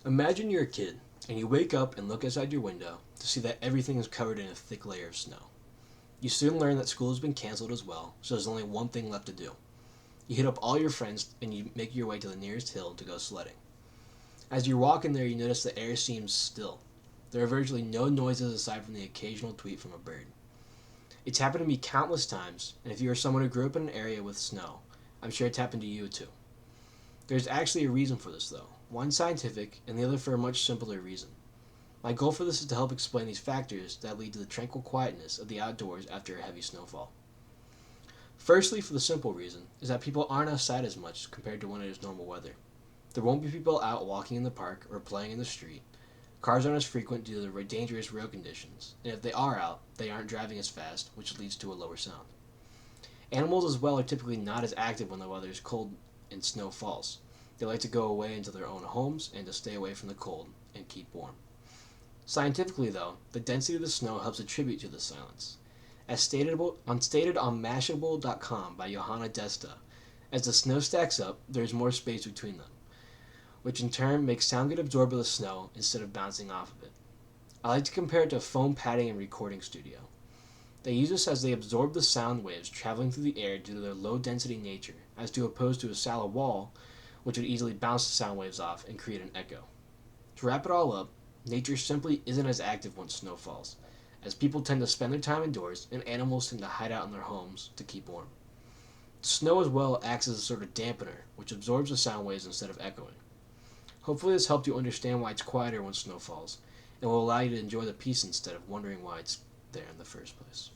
Imagine you're a kid and you wake up and look outside your window to see that everything is covered in a thick layer of snow. You soon learn that school has been canceled as well, so there's only one thing left to do. You hit up all your friends and you make your way to the nearest hill to go sledding. As you're walking there, you notice the air seems still. There are virtually no noises aside from the occasional tweet from a bird. It's happened to me countless times, and if you are someone who grew up in an area with snow, I'm sure it's happened to you too. There's actually a reason for this, though, one scientific and the other for a much simpler reason. My goal for this is to help explain these factors that lead to the tranquil quietness of the outdoors after a heavy snowfall. Firstly, for the simple reason, is that people aren't outside as much compared to when it is normal weather. There won't be people out walking in the park or playing in the street. Cars aren't as frequent due to the dangerous road conditions, and if they are out, they aren't driving as fast, which leads to a lower sound. Animals as well are typically not as active when the weather is cold and snow falls. They like to go away into their own homes and to stay away from the cold and keep warm. Scientifically, though, the density of the snow helps attribute to this silence. As stated on Mashable.com by Johanna Desta, as the snow stacks up, there is more space between them, which in turn makes sound get absorbed by the snow instead of bouncing off of it. I like to compare it to foam padding in a recording studio. They use this as they absorb the sound waves traveling through the air due to their low density nature, as to opposed to a solid wall, which would easily bounce the sound waves off and create an echo. To wrap it all up, nature simply isn't as active once snow falls, as people tend to spend their time indoors and animals tend to hide out in their homes to keep warm. The snow as well acts as a sort of dampener, which absorbs the sound waves instead of echoing. Hopefully this helped you understand why it's quieter when snow falls, and will allow you to enjoy the peace instead of wondering why it's there in the first place.